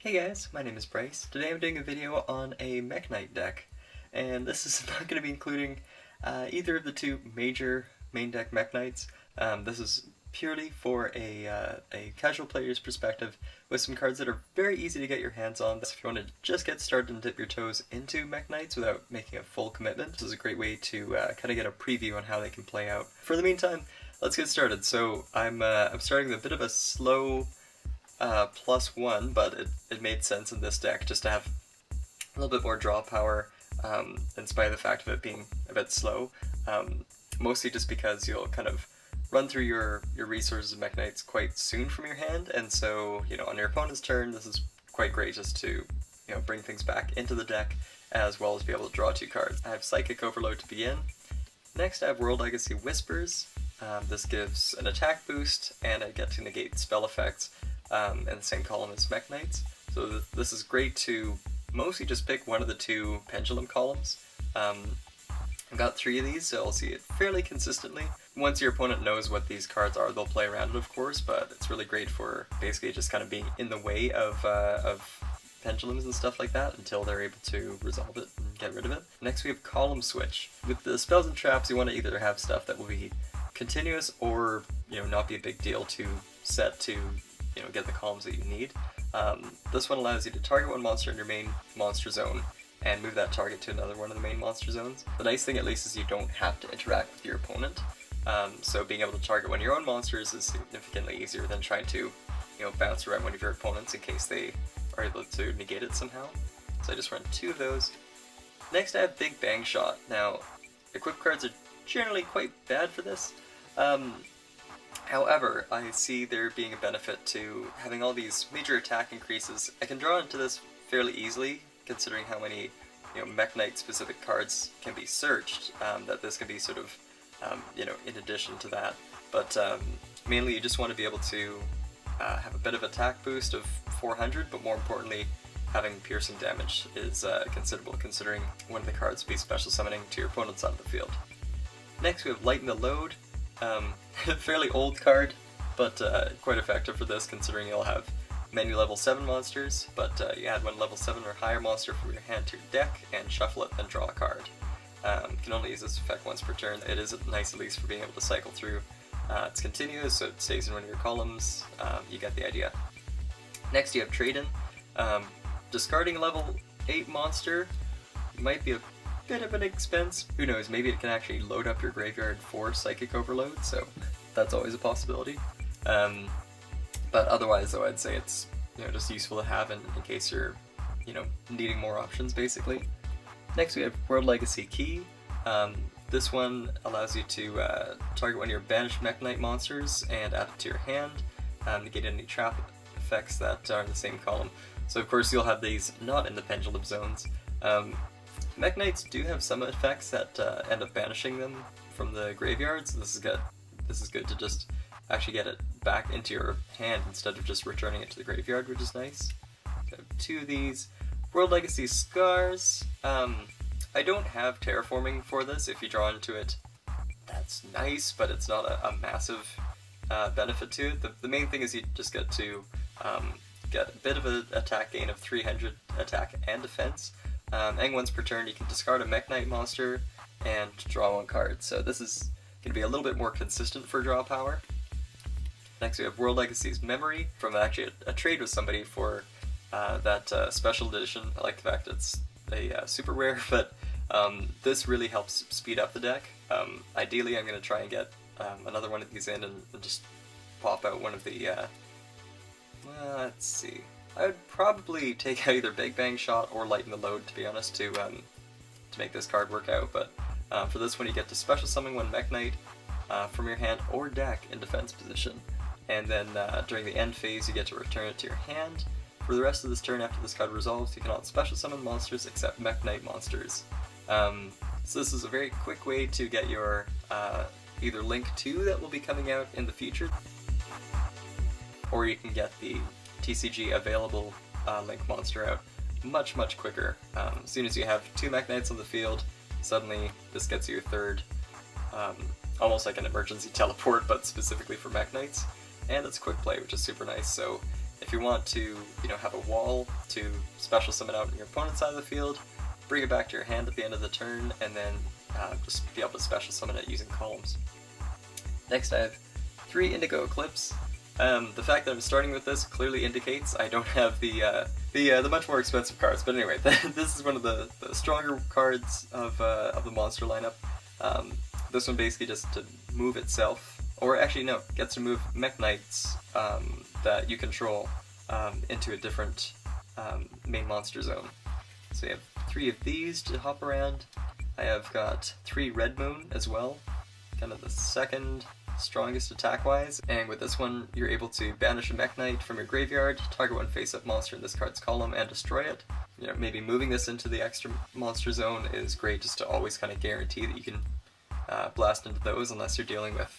Hey guys, my name is Bryce. Today I'm doing a video on a Mekk-Knight deck, and this is not going to be including either of the two major main deck Mekk-Knights. This is purely for a casual player's perspective with some cards that are very easy to get your hands on. So if you want to just get started and dip your toes into Mekk-Knights without making a full commitment, this is a great way to kind of get a preview on how they can play out. For the meantime, let's get started. So I'm starting with a bit of a slow +1, but it made sense in this deck just to have a little bit more draw power, in spite of the fact of it being a bit slow. Mostly just because you'll kind of run through your resources of Mekk-Knights quite soon from your hand, and so, on your opponent's turn, this is quite great just to, bring things back into the deck, as well as be able to draw 2 cards. I have Psychic Overload to begin. Next I have World Legacy Whispers. This gives an attack boost, and I get to negate spell effects in the same column as Mekk-Knights. So this is great to mostly just pick one of the 2 pendulum columns. I've got 3 of these, so I'll see it fairly consistently. Once your opponent knows what these cards are, they'll play around it, of course, but it's really great for basically just kind of being in the way of pendulums and stuff like that until they're able to resolve it and get rid of it. Next we have Column Switch. With the spells and traps, you want to either have stuff that will be continuous or, not be a big deal to set to get the columns that you need. This one allows you to target one monster in your main monster zone and move that target to another one of the main monster zones. The nice thing at least is you don't have to interact with your opponent, so being able to target one of your own monsters is significantly easier than trying to bounce around one of your opponents in case they are able to negate it somehow. So I just run 2 of those. Next I have Big Bang Shot. Now, equip cards are generally quite bad for this. However, I see there being a benefit to having all these major attack increases. I can draw into this fairly easily, considering how many Mekk-Knight specific cards can be searched, that this can be sort of, in addition to that. But mainly you just want to be able to have a bit of attack boost of 400, but more importantly, having piercing damage is considerable, considering one of the cards will be special summoning to your opponent's side of the field. Next we have Lighten the Load. Fairly old card, but quite effective for this, considering you'll have many level 7 monsters, but you add one level 7 or higher monster from your hand to your deck and shuffle it, then draw a card. You can only use this effect once per turn. It is nice at least for being able to cycle through. It's continuous, so it stays in one of your columns. You get the idea. Next you have Trade-In. Discarding a level 8 monster might be a bit of an expense. Who knows, maybe it can actually load up your graveyard for Psychic Overload, so that's always a possibility. But otherwise though, I'd say it's just useful to have in case you're needing more options basically. Next we have World Legacy Key. This one allows you to target one of your banished Mekk-Knight monsters and add it to your hand, negate any trap effects that are in the same column. So of course you'll have these not in the pendulum zones. Mekk-Knights do have some effects that end up banishing them from the graveyards. This is good to just actually get it back into your hand instead of just returning it to the graveyard, which is nice. So I have 2 of these. World Legacy Scars. I don't have terraforming for this. If you draw into it, that's nice, but it's not a massive benefit to it. The main thing is you just get to get a bit of an attack gain of 300 attack and defense. And once per turn you can discard a Mekk-Knight monster and draw 1 card. So this is going to be a little bit more consistent for draw power. Next we have World Legacy's Memory, from actually a trade with somebody for that special edition. I like the fact it's a super rare, but this really helps speed up the deck. Ideally I'm going to try and get another one of these in and just pop out one of the, let's see. I would probably take out either Big Bang Shot or Lighten the Load, to be honest, to make this card work out, but for this one you get to special summon one Mekk-Knight from your hand or deck in defense position, and then during the end phase you get to return it to your hand. For the rest of this turn after this card resolves, you cannot special summon monsters except Mekk-Knight monsters. So this is a very quick way to get your either Link 2 that will be coming out in the future, or you can get the TCG available Link monster out much quicker. As soon as you have 2 Mekk-Knights on the field, suddenly this gets you a 3rd, almost like an emergency teleport, but specifically for Mekk-Knights, and it's quick play, which is super nice. So if you want to, have a wall to special summon out in your opponent's side of the field, bring it back to your hand at the end of the turn, and then just be able to special summon it using columns. Next I have 3 Indigo Eclipse. The fact that I'm starting with this clearly indicates I don't have the much more expensive cards, but anyway, this is one of the stronger cards of the monster lineup. This one basically just to move itself, or actually no, gets to move Mekk-Knights that you control into a different main monster zone. So you have 3 of these to hop around. I have got 3 Red Moon as well, kind of the second strongest attack-wise, and with this one you're able to banish a Mekk-Knight from your graveyard, target one face-up monster in this card's column, and destroy it. Maybe moving this into the extra monster zone is great just to always kind of guarantee that you can blast into those unless you're dealing with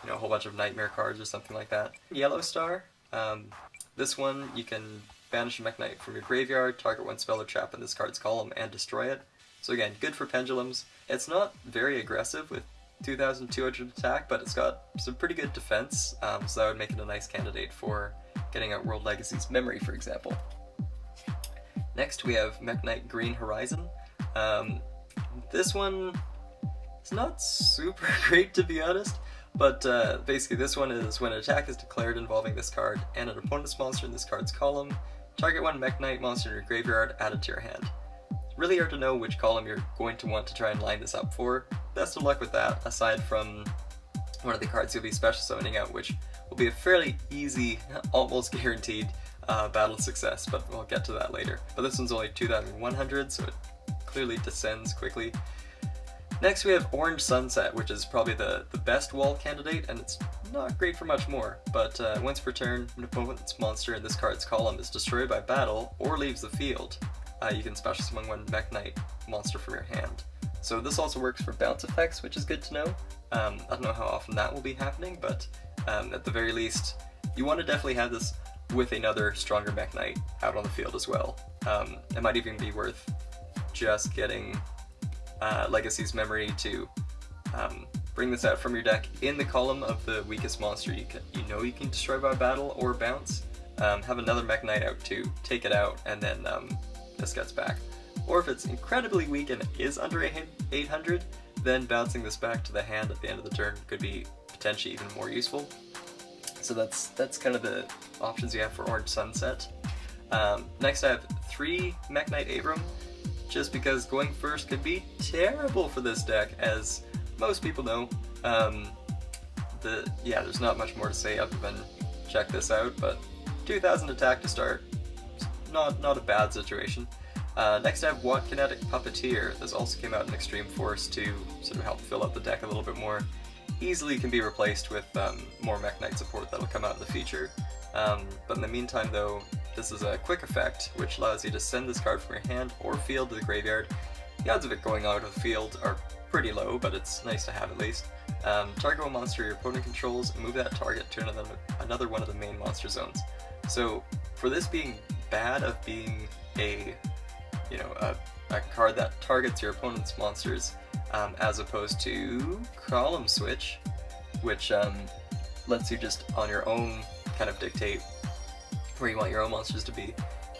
a whole bunch of nightmare cards or something like that. Yellow Star, this one you can banish a Mekk-Knight from your graveyard, target one spell or trap in this card's column, and destroy it. So again, good for pendulums. It's not very aggressive with 2,200 attack, but it's got some pretty good defense, so that would make it a nice candidate for getting out World Legacy's Memory, for example. Next we have Mekk-Knight Green Horizon. This one is not super great, to be honest, but basically this one is when an attack is declared involving this card and an opponent's monster in this card's column, target one Mekk-Knight monster in your graveyard, add it to your hand. It's really hard to know which column you're going to want to try and line this up for. Best of luck with that, aside from one of the cards you'll be special summoning out, which will be a fairly easy, almost guaranteed battle success, but we'll get to that later. But this one's only 2,100, so it clearly descends quickly. Next we have Orange Sunset, which is probably the best wall candidate, and it's not great for much more, but once per turn, an opponent's monster in this card's column is destroyed by battle or leaves the field. You can special summon one Mekk-Knight monster from your hand. So this also works for bounce effects, which is good to know. I don't know how often that will be happening, but at the very least, you want to definitely have this with another stronger Mekk-Knight out on the field as well. It might even be worth just getting Legacy's Memory to bring this out from your deck in the column of the weakest monster you can destroy by battle or bounce. Have another Mekk-Knight out to take it out, and then this gets back. Or if it's incredibly weak and it is under 800, then bouncing this back to the hand at the end of the turn could be potentially even more useful. So that's kind of the options you have for Orange Sunset. Next I have 3 Mekk-Knight Abram, just because going first could be terrible for this deck, as most people know. There's not much more to say other than check this out, but 2,000 attack to start, not a bad situation. Next I have Watt Kinetic Puppeteer. This also came out in Extreme Force to sort of help fill up the deck a little bit more. Easily can be replaced with more Mekk-Knight support that'll come out in the future. But in the meantime though, this is a quick effect which allows you to send this card from your hand or field to the graveyard. The odds of it going out of the field are pretty low, but it's nice to have at least. Target one monster your opponent controls and move that target to another one of the main monster zones. So for this being bad of being a card that targets your opponent's monsters, as opposed to Column Switch, which lets you just on your own kind of dictate where you want your own monsters to be.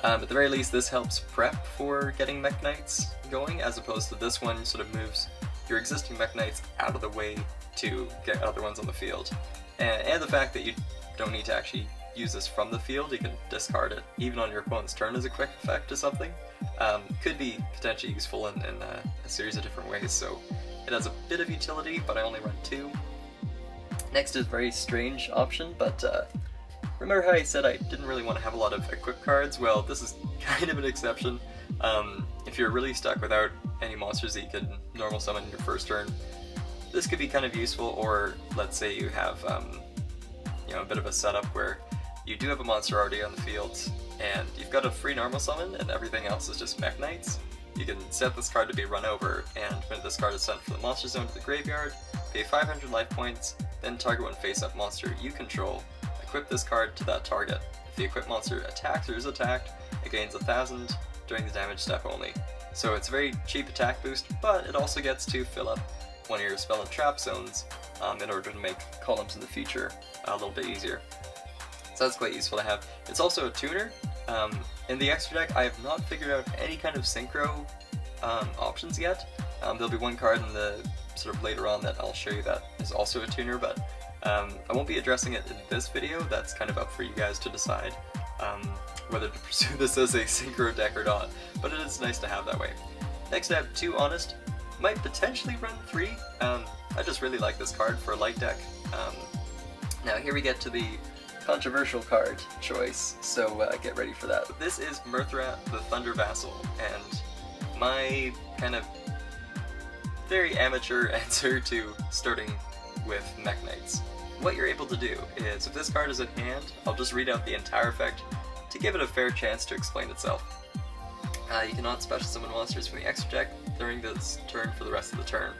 At the very least, this helps prep for getting Mekk-Knights going, as opposed to this one sort of moves your existing Mekk-Knights out of the way to get other ones on the field. And the fact that you don't need to actually use this from the field, you can discard it even on your opponent's turn as a quick effect or something, could be potentially useful in a series of different ways. So it has a bit of utility, but I only run 2. Next is a very strange option, but remember how I said I didn't really want to have a lot of equip cards? Well, this is kind of an exception. If you're really stuck without any monsters that you could normal summon in your first turn, this could be kind of useful. Or let's say you have a bit of a setup where you do have a monster already on the field and you've got a free normal summon and everything else is just Mekk-Knights. You can set this card to be run over, and when this card is sent from the monster zone to the graveyard, pay 500 life points, then target one face-up monster you control. Equip this card to that target. If the equipped monster attacks or is attacked, it gains 1,000 during the damage step only. So it's a very cheap attack boost, but it also gets to fill up one of your spell and trap zones in order to make columns in the future a little bit easier. So that's quite useful to have. It's also a tuner. In the extra deck, I have not figured out any kind of synchro options yet. There'll be one card in the sort of later on that I'll show you that is also a tuner, but I won't be addressing it in this video. That's kind of up for you guys to decide whether to pursue this as a synchro deck or not, but it is nice to have that way. Next I have 2 Honest. Might potentially run 3. I just really like this card for a light deck. Now here we get to the controversial card choice, so get ready for that. This is Murthra, the Thunder Vassal, and my kind of very amateur answer to starting with Mekk-Knights. What you're able to do is, if this card is at hand, I'll just read out the entire effect to give it a fair chance to explain itself. You cannot special summon monsters from the extra deck during this turn for the rest of the turn.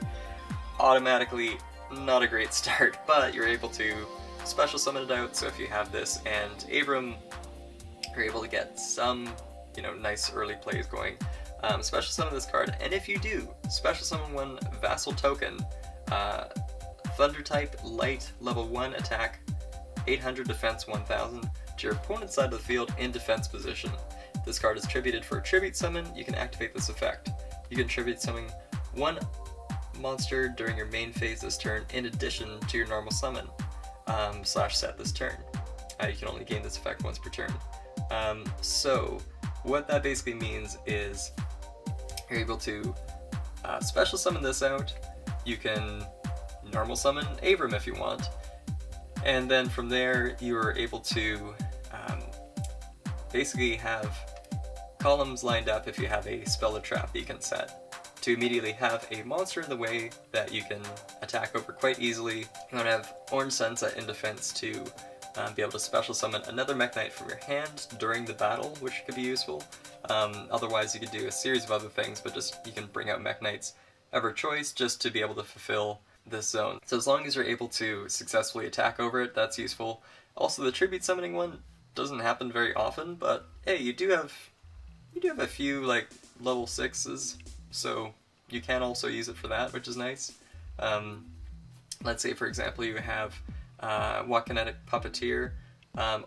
Automatically, not a great start, but you're able to special summon it out, so if you have this and Abram, you're able to get some, nice early plays going. Special summon this card, and if you do, special summon 1 Vassal token, Thunder type, light, level 1 attack, 800 defense 1000, to your opponent's side of the field in defense position. This card is tributed for a tribute summon. You can activate this effect. You can tribute summon 1 monster during your main phase this turn in addition to your normal summon. /set this turn. You can only gain this effect once per turn. So what that basically means is you're able to special summon this out. You can normal summon Abram if you want, and then from there you're able to basically have columns lined up if you have a spell or trap that you can set to immediately have a monster in the way that you can attack over quite easily. You want to have Orange Sunset in defense to be able to special summon another Mekk-Knight from your hand during the battle, which could be useful. Otherwise you could do a series of other things, but just you can bring out Mekk-Knights of your choice just to be able to fulfill this zone. So as long as you're able to successfully attack over it, that's useful. Also the tribute summoning one doesn't happen very often, but hey, you do have a few like level 6s, so you can also use it for that, which is nice. Let's say for example you have Mekk-Knight Puppeteer,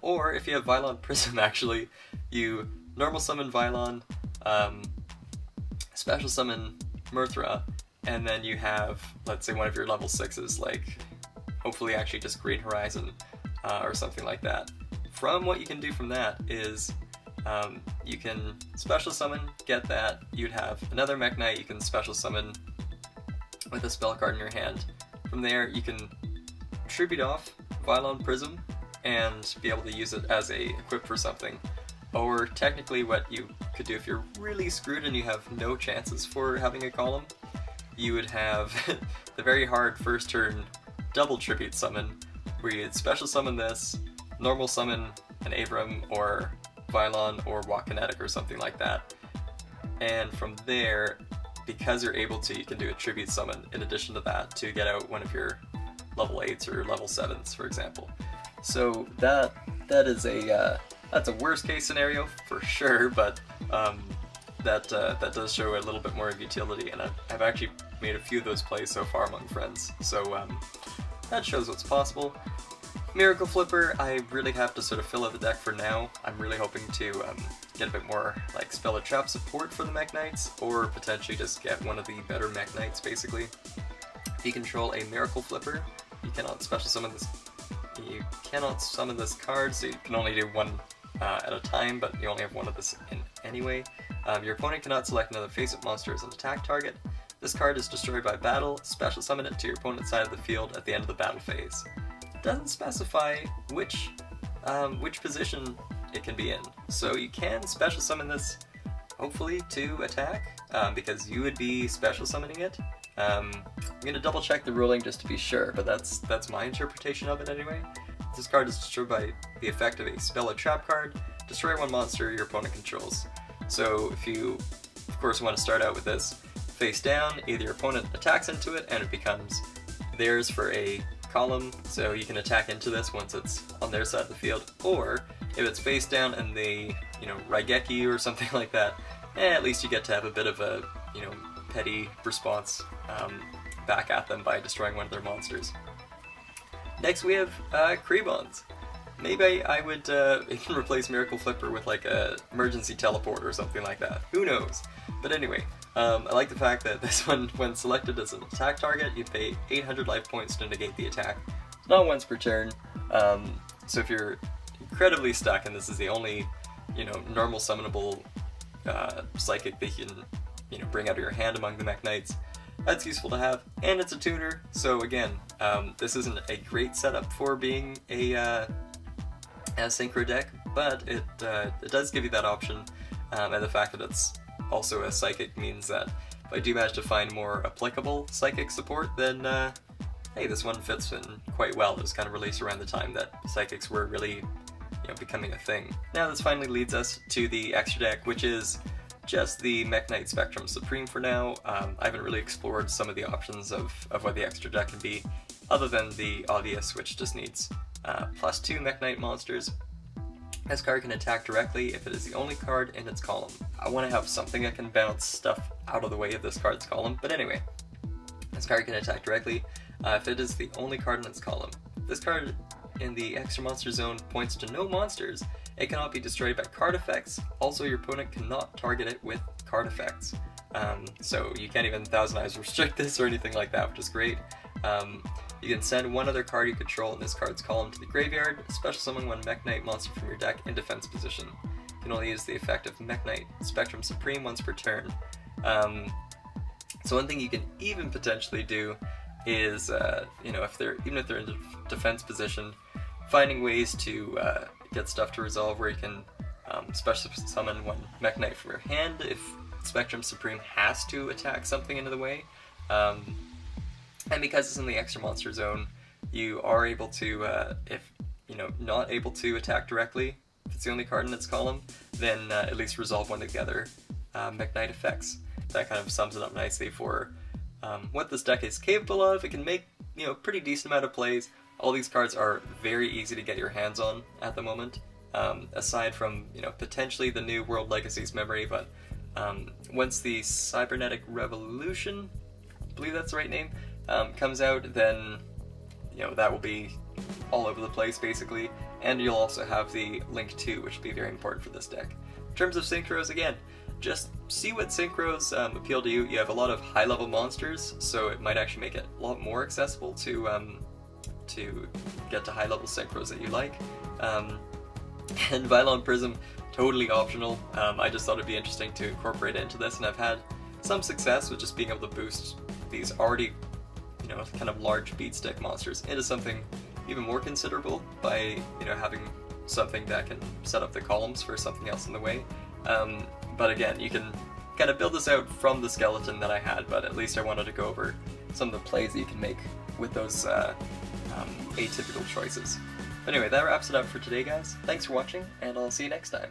or if you have Vylon Prism actually, you normal summon Vylon, special summon Murthra, and then you have, let's say, one of your level 6s, like hopefully actually just Green Horizon, or something like that. From what you can do from that is you can special summon, get that, you'd have another Mekk-Knight you can special summon with a spell card in your hand. From there you can tribute off Vylon Prism and be able to use it as a equip for something. Or technically what you could do if you're really screwed and you have no chances for having a column, you would have the very hard first turn double tribute summon, where you'd special summon this, normal summon an Abram or Vylon or Mekk-Knight or something like that. And from there, because you're able to, you can do a tribute summon in addition to that to get out one of your level 8s or level 7s, for example. So that is that's a worst case scenario for sure, but that does show a little bit more of utility, and I've actually made a few of those plays so far among friends, so that shows what's possible. Miracle Flipper, I really have to sort of fill out the deck for now. I'm really hoping to get a bit more like spell or trap support for the Mekk-Knights, or potentially just get one of the better Mekk-Knights basically. If you control a Miracle Flipper, you cannot special summon this. You cannot summon this card, so you can only do one at a time, but you only have one of this in anyway. Your opponent cannot select another face-up monster as an attack target. This card is destroyed by battle. Special summon it to your opponent's side of the field at the end of the battle phase. It doesn't specify which position it can be in, so you can special summon this, hopefully to attack, because you would be special summoning it. I'm going to double check the ruling just to be sure, but that's my interpretation of it anyway. This card is destroyed by the effect of a spell or trap card. Destroy one monster your opponent controls. So if you, of course, want to start out with this face down, either your opponent attacks into it and it becomes theirs for a column, so you can attack into this once it's on their side of the field, or if it's face down and they, Raigeki or something like that, at least you get to have a bit of a, petty response back at them by destroying one of their monsters. Next we have Krebons. maybe I would even replace Miracle Flipper with like a emergency teleport or something like that. Who knows? But anyway, I like the fact that this one, when selected as an attack target, you pay 800 life points to negate the attack. It's not once per turn, so if you're incredibly stuck and this is the only, normal summonable psychic that you can, bring out of your hand among the Mekk-Knights, that's useful to have. And it's a tutor, so again, this isn't a great setup for being a synchro deck, but it does give you that option, and the fact that it's also a psychic means that if I do manage to find more applicable psychic support, then hey, this one fits in quite well. It was kind of released around the time that psychics were really becoming a thing. Now this finally leads us to the extra deck, which is just the Mekk-Knight Spectrum Supreme for now. I haven't really explored some of the options of what the extra deck can be, other than the obvious, which just needs +2 Mekk-Knight monsters. This card can attack directly if it is the only card in its column. I want to have something that can bounce stuff out of the way of this card's column, but anyway. This card can attack directly if it is the only card in its column. This card in the extra monster zone points to no monsters. It cannot be destroyed by card effects. Also, your opponent cannot target it with card effects. So you can't even Thousand Eyes restrict this or anything like that, which is great. You can send one other card you control in this card's column to the graveyard, special summon one Mekk-Knight monster from your deck in defense position. You can only use the effect of Mekk-Knight Spectrum Supreme once per turn. So one thing you can even potentially do is, if they're in defense position, finding ways to get stuff to resolve where you can special summon one Mekk-Knight from your hand if Spectrum Supreme has to attack something into the way. And because it's in the extra monster zone, you are able to, if not able to attack directly, if it's the only card in its column, then at least resolve one of the other Mekk-Knight effects. That kind of sums it up nicely for what this deck is capable of. It can make pretty decent amount of plays. All these cards are very easy to get your hands on at the moment, aside from potentially the new World Legacies memory. But once the Cybernetic Revolution, I believe that's the right name, comes out, then that will be all over the place basically, and you'll also have the Link 2, which will be very important for this deck. In terms of synchros, again, just see what synchros appeal to you. You have a lot of high-level monsters, so it might actually make it a lot more accessible to get to high-level synchros that you like. And Vylon Prism, totally optional. I just thought it'd be interesting to incorporate it into this, and I've had some success with just being able to boost these already kind of large beat stick monsters into something even more considerable by having something that can set up the columns for something else in the way. But again, you can kind of build this out from the skeleton that I had, but at least I wanted to go over some of the plays that you can make with those atypical choices. But anyway, that wraps it up for today, guys. Thanks for watching, and I'll see you next time.